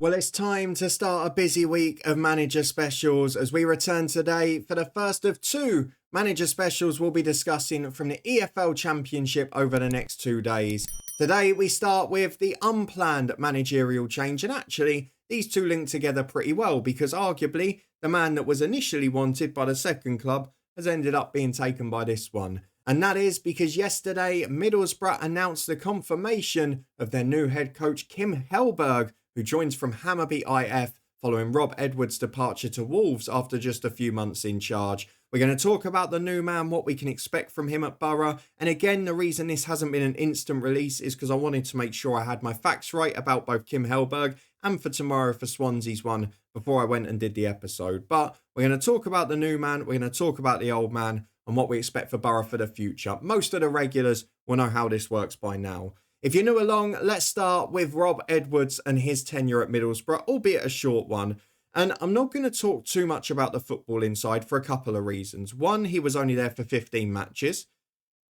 Well, it's time to start a busy week of manager specials as we return today for the first of two manager specials we'll be discussing from the EFL Championship over the next 2 days. Today, we start with the unplanned managerial change, and actually, these two link together pretty well because arguably the man that was initially wanted by the second club has ended up being taken by this one. And that is because yesterday, Middlesbrough announced the confirmation of their new head coach, Kim Hellberg, who joins from Hammarby IF following Rob Edwards' departure to Wolves after just a few months in charge. We're going to talk about the new man, what we can expect from him at Borough. And again, the reason this hasn't been an instant release is because I wanted to make sure I had my facts right about both Kim Hellberg and for tomorrow for Swansea's one before I went and did the episode. But we're going to talk about the new man, we're going to talk about the old man and what we expect for Borough for the future. Most of the regulars will know how this works by now. If you're new along, let's start with Rob Edwards and his tenure at Middlesbrough, albeit a short one. And I'm not going to talk too much about the football inside for a couple of reasons. One, he was only there for 15 matches.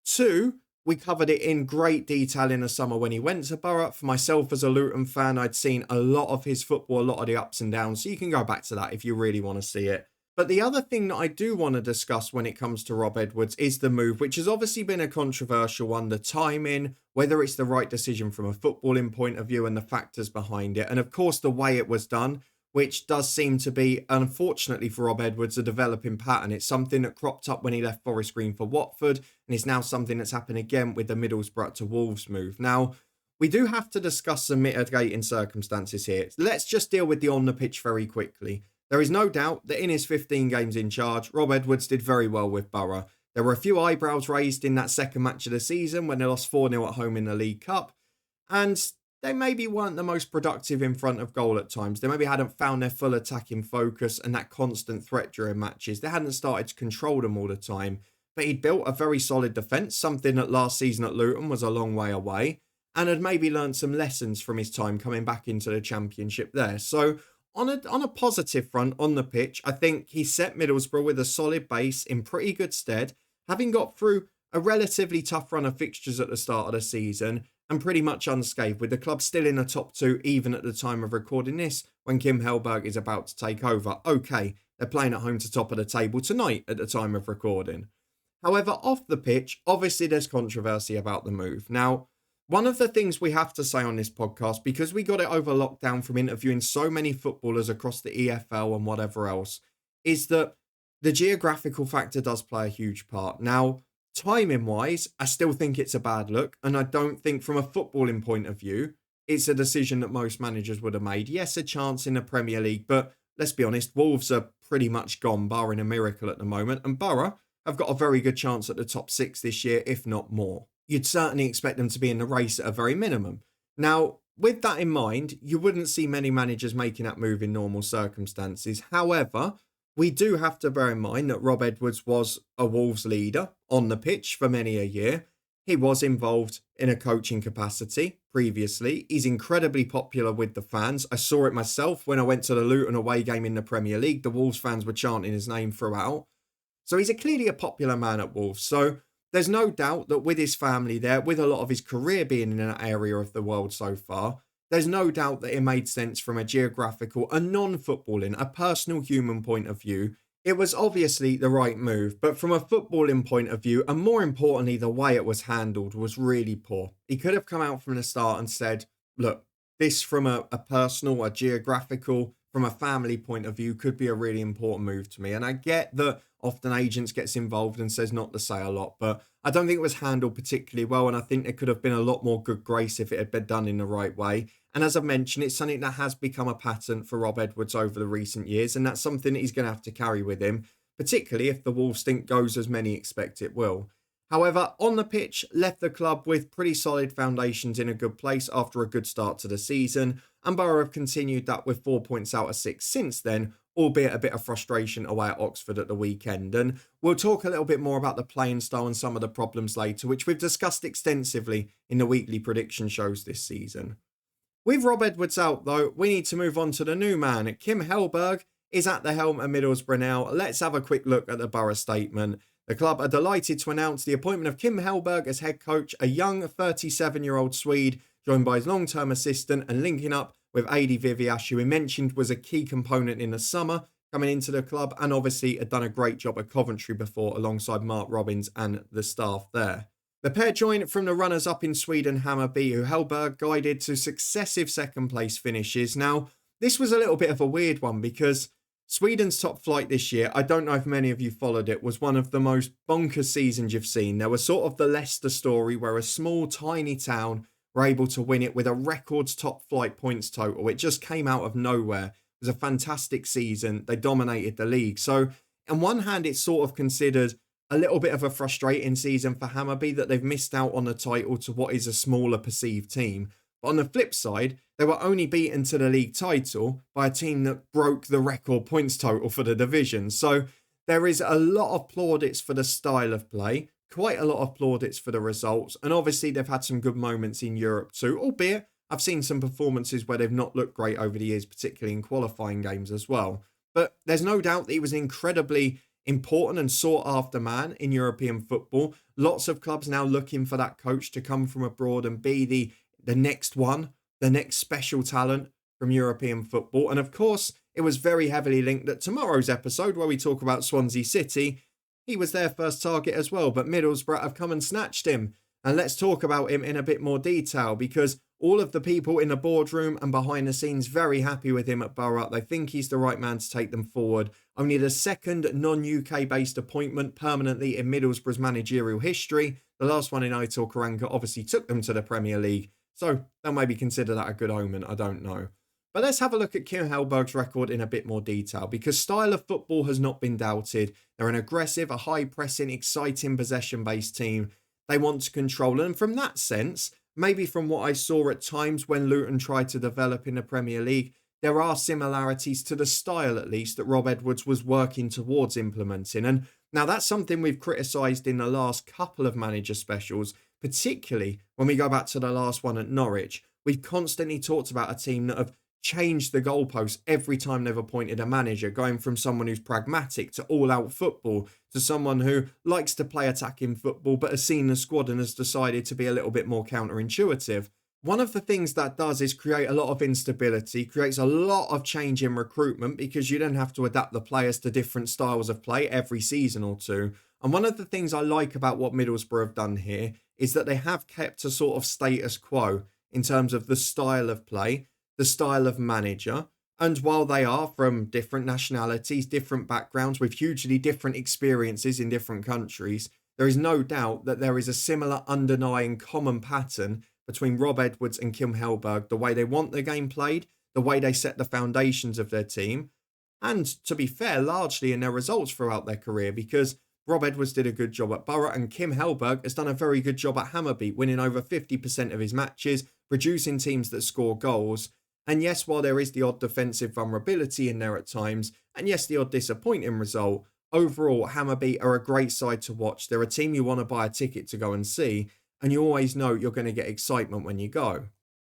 Two, we covered it in great detail in the summer when he went to Borough. For myself as a Luton fan, I'd seen a lot of his football, a lot of the ups and downs. So you can go back to that if you really want to see it. But the other thing that I do want to discuss when it comes to Rob Edwards is the move, which has obviously been a controversial one, the timing, whether it's the right decision from a footballing point of view and the factors behind it. And of course, the way it was done, which does seem to be, unfortunately for Rob Edwards, a developing pattern. It's something that cropped up when he left Forest Green for Watford, and it's now something that's happened again with the Middlesbrough to Wolves move. Now, we do have to discuss some mitigating circumstances here. Let's just deal with the on the pitch very quickly. There is no doubt that in his 15 games in charge, Rob Edwards did very well with Borough. There were a few eyebrows raised in that second match of the season when they lost 4-0 at home in the League Cup. And they maybe weren't the most productive in front of goal at times. They maybe hadn't found their full attacking focus and that constant threat during matches. They hadn't started to control them all the time. But he'd built a very solid defence, something that last season at Luton was a long way away. And had maybe learned some lessons from his time coming back into the Championship there. So on a positive front, on the pitch, I think he set Middlesbrough with a solid base in pretty good stead, having got through a relatively tough run of fixtures at the start of the season and pretty much unscathed, with the club still in the top two even at the time of recording this when Kim Hellberg is about to take over. Okay, they're playing at home to top of the table tonight at the time of recording. However, off the pitch, obviously there's controversy about the move. Now, one of the things we have to say on this podcast, because we got it over lockdown from interviewing so many footballers across the EFL and whatever else, is that the geographical factor does play a huge part. Now, timing-wise, I still think it's a bad look, and I don't think from a footballing point of view, it's a decision that most managers would have made. Yes, a chance in the Premier League, but let's be honest, Wolves are pretty much gone, barring a miracle at the moment, and Borough have got a very good chance at the top 6 this year, if not more. You'd certainly expect them to be in the race at a very minimum. Now, with that in mind, you wouldn't see many managers making that move in normal circumstances. However, we do have to bear in mind that Rob Edwards was a Wolves leader on the pitch for many a year. He was involved in a coaching capacity previously. He's incredibly popular with the fans. I saw it myself when I went to the Luton away game in the Premier League. The Wolves fans were chanting his name throughout. So he's clearly a popular man at Wolves. So there's no doubt that with his family there, with a lot of his career being in that area of the world so far, there's no doubt that it made sense from a geographical, a non-footballing, a personal human point of view. It was obviously the right move, but from a footballing point of view, and more importantly, the way it was handled was really poor. He could have come out from the start and said, look, this from a personal, a geographical, from a family point of view could be a really important move to me. And I get that often agents gets involved and says not to say a lot, but I don't think it was handled particularly well. And I think there could have been a lot more good grace if it had been done in the right way. And as I've mentioned, it's something that has become a pattern for Rob Edwards over the recent years. And that's something that he's going to have to carry with him, particularly if the Wolves stint goes as many expect it will. However, on the pitch, left the club with pretty solid foundations in a good place after a good start to the season, and Borough have continued that with 4 points out of 6 since then, albeit a bit of frustration away at Oxford at the weekend. And we'll talk a little bit more about the playing style and some of the problems later, which we've discussed extensively in the weekly prediction shows this season. With Rob Edwards out, though, we need to move on to the new man. Kim Hellberg is at the helm of Middlesbrough now. Let's have a quick look at the Borough statement. The club are delighted to announce the appointment of Kim Hellberg as head coach, a young 37-year-old Swede, joined by his long-term assistant and linking up with Adi Viviash, who we mentioned was a key component in the summer coming into the club, and obviously had done a great job at Coventry before alongside Mark Robbins and the staff there. The pair joined from the runners-up in Sweden, Hammarby, who Hellberg guided to successive second-place finishes. Now, this was a little bit of a weird one because Sweden's top flight this year, I don't know if many of you followed it, was one of the most bonkers seasons you've seen. There was sort of the Leicester story where a small, tiny town were able to win it with a record top flight points total. It just came out of nowhere. It was a fantastic season. They dominated the league. So, on one hand, it's sort of considered a little bit of a frustrating season for Hammarby that they've missed out on the title to what is a smaller perceived team. But on the flip side, they were only beaten to the league title by a team that broke the record points total for the division. So there is a lot of plaudits for the style of play, quite a lot of plaudits for the results. And obviously they've had some good moments in Europe too, albeit I've seen some performances where they've not looked great over the years, particularly in qualifying games as well. But there's no doubt that he was an incredibly important and sought after man in European football. Lots of clubs now looking for that coach to come from abroad and be the next one, the next special talent from European football. And of course, it was very heavily linked that tomorrow's episode, where we talk about Swansea City, he was their first target as well, but Middlesbrough have come and snatched him. And let's talk about him in a bit more detail, because all of the people in the boardroom and behind the scenes very happy with him at Borough. They think he's the right man to take them forward. Only the second non-UK based appointment permanently in Middlesbrough's managerial history. The last one in Aitor Karanka obviously took them to the Premier League. So they'll maybe consider that a good omen, I don't know. But let's have a look at Kim Hellberg's record in a bit more detail, because style of football has not been doubted. They're an aggressive, a high-pressing, exciting, possession-based team. They want to control, and from that sense, maybe from what I saw at times when Luton tried to develop in the Premier League, there are similarities to the style, at least, that Rob Edwards was working towards implementing. And now that's something we've criticised in the last couple of manager specials, particularly when we go back to the last one at Norwich. We've constantly talked about a team that have changed the goalposts every time they've appointed a manager, going from someone who's pragmatic to all-out football to someone who likes to play attacking football but has seen the squad and has decided to be a little bit more counterintuitive. One of the things that does is create a lot of instability, creates a lot of change in recruitment, because you then have to adapt the players to different styles of play every season or two. And one of the things I like about what Middlesbrough have done here is that they have kept a sort of status quo in terms of the style of play, the style of manager. And while they are from different nationalities, different backgrounds, with hugely different experiences in different countries, there is no doubt that there is a similar underlying common pattern between Rob Edwards and Kim Hellberg, the way they want their game played, the way they set the foundations of their team, and to be fair, largely in their results throughout their career, because Rob Edwards did a good job at Borough and Kim Hellberg has done a very good job at Hammarby, winning over 50% of his matches, producing teams that score goals. And yes, while there is the odd defensive vulnerability in there at times, and yes, the odd disappointing result, overall, Hammarby are a great side to watch. They're a team you want to buy a ticket to go and see, and you always know you're going to get excitement when you go.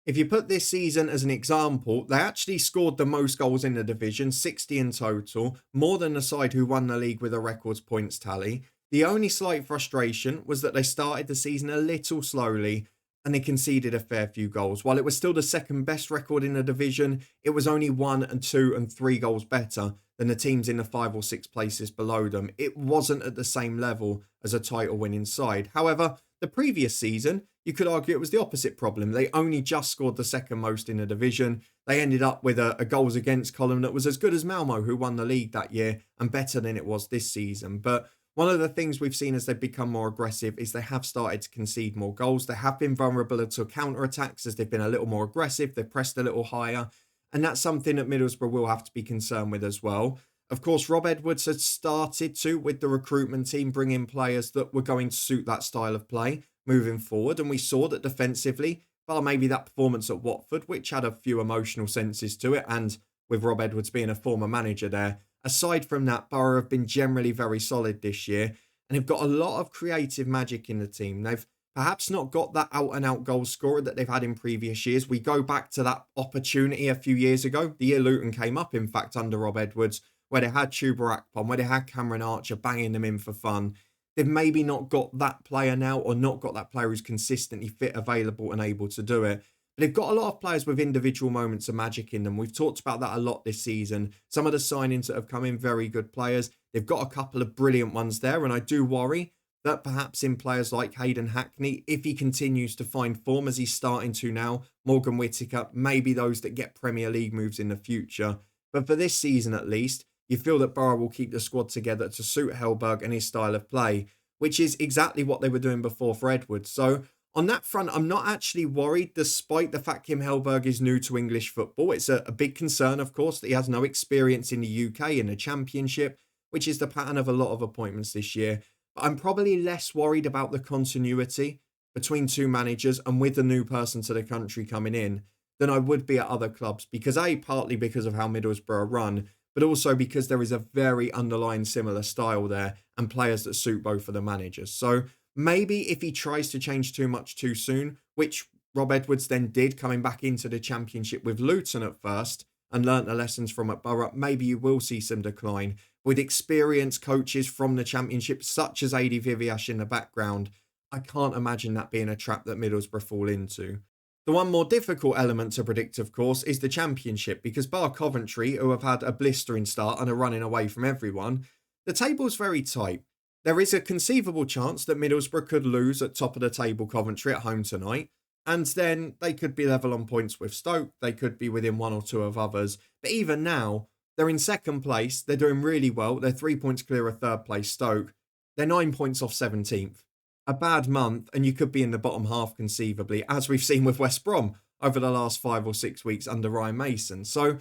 If you put this season as an example, they actually scored the most goals in the division, 60 in total, more than the side who won the league with a records points tally. The only slight frustration was that they started the season a little slowly and they conceded a fair few goals. While it was still the second best record in the division, it was only 1 and 2 and 3 goals better than the teams in the 5 or 6 places below them. It wasn't at the same level as a title winning side. However, the previous season, you could argue it was the opposite problem. They only just scored the second most in the division. They ended up with a goals against column that was as good as Malmo, who won the league that year, and better than it was this season. But one of the things we've seen as they've become more aggressive is they have started to concede more goals. They have been vulnerable to counter-attacks as they've been a little more aggressive. They've pressed a little higher. And that's something that Middlesbrough will have to be concerned with as well. Of course, Rob Edwards had started to, with the recruitment team, bring in players that were going to suit that style of play moving forward. And we saw that defensively, bar maybe that performance at Watford, which had a few emotional senses to it, and with Rob Edwards being a former manager there, aside from that, Borough have been generally very solid this year and have got a lot of creative magic in the team. They've perhaps not got that out-and-out goal scorer that they've had in previous years. We go back to that opportunity a few years ago, the year Luton came up, in fact, under Rob Edwards, where they had Chuba Akpom, where they had Cameron Archer banging them in for fun. They've maybe not got that player now, or not got that player who's consistently fit, available and able to do it. But they've got a lot of players with individual moments of magic in them. We've talked about that a lot this season. Some of the signings that have come in, very good players. They've got a couple of brilliant ones there, and I do worry that perhaps in players like Hayden Hackney, if he continues to find form as he's starting to now, Morgan Whittaker, maybe those that get Premier League moves in the future. But for this season at least, you feel that Borough will keep the squad together to suit Hellberg and his style of play, which is exactly what they were doing before for Edwards. So on that front, I'm not actually worried, despite the fact Kim Hellberg is new to English football. It's a big concern, of course, that he has no experience in the UK in the Championship, which is the pattern of a lot of appointments this year. But I'm probably less worried about the continuity between two managers and with the new person to the country coming in than I would be at other clubs, because partly because of how Middlesbrough run, but also because there is a very underlying similar style there and players that suit both of the managers. So maybe if he tries to change too much too soon, which Rob Edwards then did coming back into the Championship with Luton at first and learnt the lessons from at Borough, maybe you will see some decline. With experienced coaches from the Championship, such as Adi Viviash in the background, I can't imagine that being a trap that Middlesbrough fall into. The one more difficult element to predict, of course, is the Championship, because bar Coventry, who have had a blistering start and are running away from everyone, the table's very tight. There is a conceivable chance that Middlesbrough could lose at top of the table Coventry at home tonight, and then they could be level on points with Stoke, they could be within one or two of others, but even now, they're in second place, they're doing really well, they're 3 points clear of third place Stoke, they're 9 points off 17th. A bad month, and you could be in the bottom half conceivably, as we've seen with West Brom over the last 5 or 6 weeks under Ryan Mason. So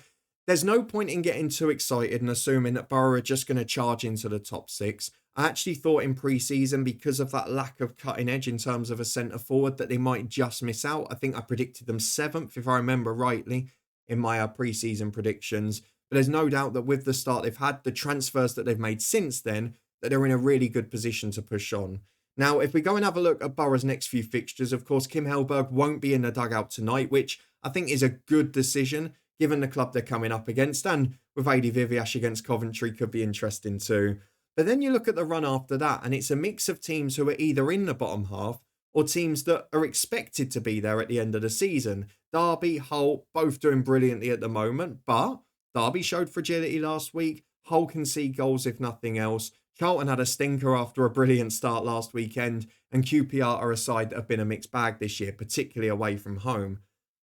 there's no point in getting too excited and assuming that Borough are just going to charge into the top 6. I actually thought in pre-season, because of that lack of cutting edge in terms of a centre forward, that they might just miss out. I think I predicted them 7th, if I remember rightly, in my pre-season predictions. But there's no doubt that with the start they've had, the transfers that they've made since then, that they're in a really good position to push on. Now, if we go and have a look at Borough's next few fixtures, of course, Kim Hellberg won't be in the dugout tonight, which I think is a good decision, given the club they're coming up against. And with Adi Viviash against Coventry could be interesting too. But then you look at the run after that, and it's a mix of teams who are either in the bottom half or teams that are expected to be there at the end of the season. Derby, Hull, both doing brilliantly at the moment, but Derby showed fragility last week. Hull can see goals if nothing else. Charlton had a stinker after a brilliant start last weekend, and QPR are a side that have been a mixed bag this year, particularly away from home.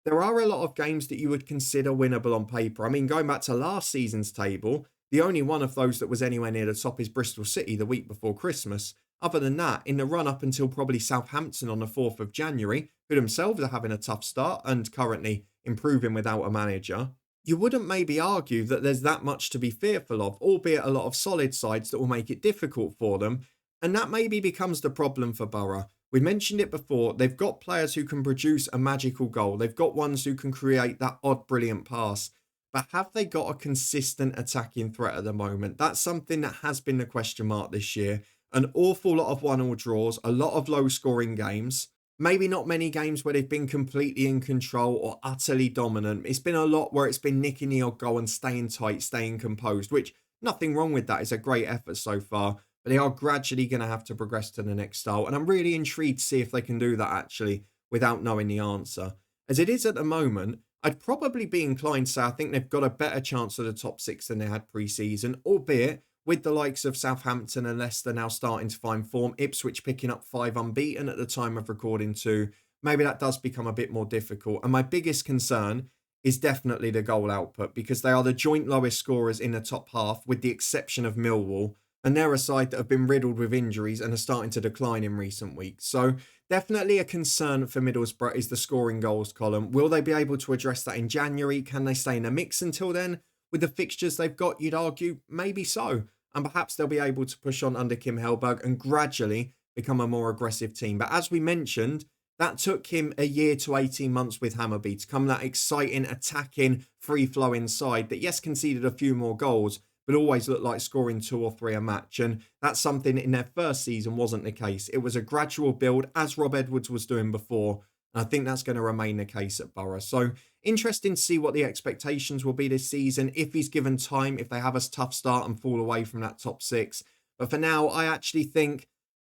There are a lot of games that you would consider winnable on paper. I mean, going back to last season's table, the only one of those that was anywhere near the top is Bristol City the week before Christmas. Other than that, in the run up until probably Southampton on the 4th of January, who themselves are having a tough start and currently improving without a manager, you wouldn't maybe argue that there's that much to be fearful of, albeit a lot of solid sides that will make it difficult for them. And that maybe becomes the problem for Borough. We mentioned it before, they've got players who can produce a magical goal. They've got ones who can create that odd, brilliant pass. But have they got a consistent attacking threat at the moment? That's something that has been the question mark this year. An awful lot of 1-1 draws, a lot of low-scoring games. Maybe not many games where they've been completely in control or utterly dominant. It's been a lot where it's been nicking the odd goal and staying tight, staying composed, which nothing wrong with that. It's a great effort so far, but they are gradually going to have to progress to the next style. And I'm really intrigued to see if they can do that actually without knowing the answer. As it is at the moment, I'd probably be inclined to say I think they've got a better chance of the top 6 than they had pre-season, albeit with the likes of Southampton and Leicester now starting to find form, Ipswich picking up 5 unbeaten at the time of recording too, maybe that does become a bit more difficult. And my biggest concern is definitely the goal output, because they are the joint lowest scorers in the top half, with the exception of Millwall, and they're a side that have been riddled with injuries and are starting to decline in recent weeks. So definitely a concern for Middlesbrough is the scoring goals column. Will they be able to address that in January? Can they stay in the mix until then? With the fixtures they've got, you'd argue maybe so. And perhaps they'll be able to push on under Kim Hellberg and gradually become a more aggressive team. But as we mentioned, that took him a year to 18 months with Hammarby to come that exciting, attacking, free-flowing side that, yes, conceded a few more goals, but always looked like scoring 2 or 3 a match. And that's something in their first season wasn't the case. It was a gradual build, as Rob Edwards was doing before. And I think that's going to remain the case at Borough. So interesting to see what the expectations will be this season, if he's given time, if they have a tough start and fall away from that top 6. But for now, I actually think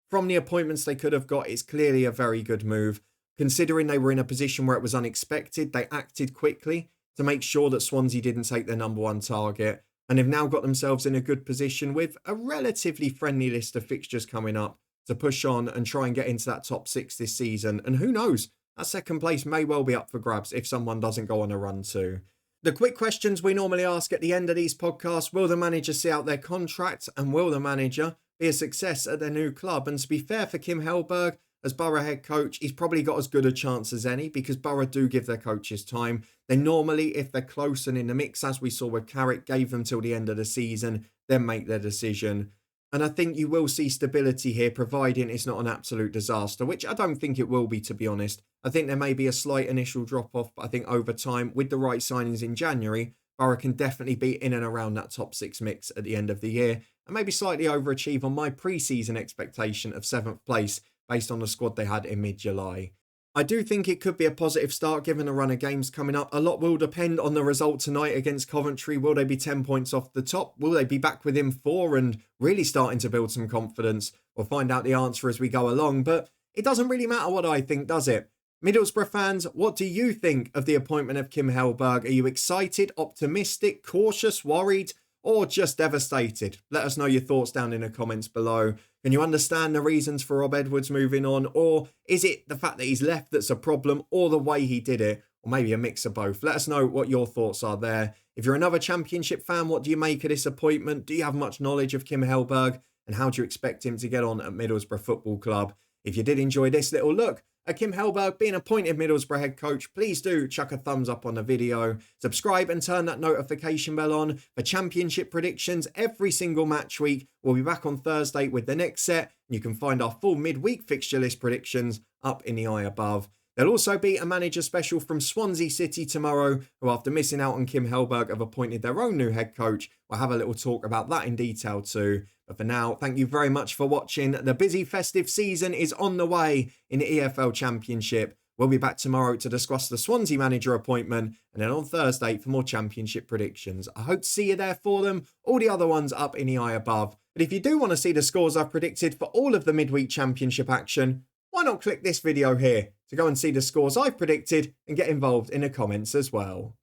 from the appointments they could have got, it's clearly a very good move. Considering they were in a position where it was unexpected, they acted quickly to make sure that Swansea didn't take their number one target, and have now got themselves in a good position with a relatively friendly list of fixtures coming up to push on and try and get into that top six this season. And who knows, that second place may well be up for grabs if someone doesn't go on a run too. The quick questions we normally ask at the end of these podcasts: will the manager see out their contract, and will the manager be a success at their new club? And to be fair for Kim Hellberg, as Borough head coach, he's probably got as good a chance as any, because Borough do give their coaches time. They normally, if they're close and in the mix, as we saw with Carrick, gave them till the end of the season, then make their decision. And I think you will see stability here, providing it's not an absolute disaster, which I don't think it will be, to be honest. I think there may be a slight initial drop-off, but I think over time, with the right signings in January, Borough can definitely be in and around that top six mix at the end of the year, and maybe slightly overachieve on my pre-season expectation of 7th place based on the squad they had in mid-July. I do think it could be a positive start given the run of games coming up. A lot will depend on the result tonight against Coventry. Will they be 10 points off the top? Will they be back within 4 and really starting to build some confidence? We'll find out the answer as we go along, but it doesn't really matter what I think, does it? Middlesbrough fans, what do you think of the appointment of Kim Hellberg? Are you excited, optimistic, cautious, worried, or just devastated? Let us know your thoughts down in the comments below. Can you understand the reasons for Rob Edwards moving on? Or is it the fact that he's left that's a problem, or the way he did it? Or maybe a mix of both. Let us know what your thoughts are there. If you're another Championship fan, what do you make of this appointment? Do you have much knowledge of Kim Hellberg? And how do you expect him to get on at Middlesbrough Football Club? If you did enjoy this little look at Kim Hellberg being appointed Middlesbrough head coach, please do chuck a thumbs up on the video, subscribe and turn that notification bell on for Championship predictions every single match week. We'll be back on Thursday with the next set. You can find our full midweek fixture list predictions up in the eye above. There'll also be a manager special from Swansea City tomorrow, who after missing out on Kim Hellberg have appointed their own new head coach. We'll have a little talk about that in detail too. But for now, thank you very much for watching. The busy festive season is on the way in the EFL Championship. We'll be back tomorrow to discuss the Swansea manager appointment, and then on Thursday for more Championship predictions. I hope to see you there for them. All the other ones up in the eye above. But if you do want to see the scores I've predicted for all of the midweek Championship action, why not click this video here to go and see the scores I've predicted and get involved in the comments as well.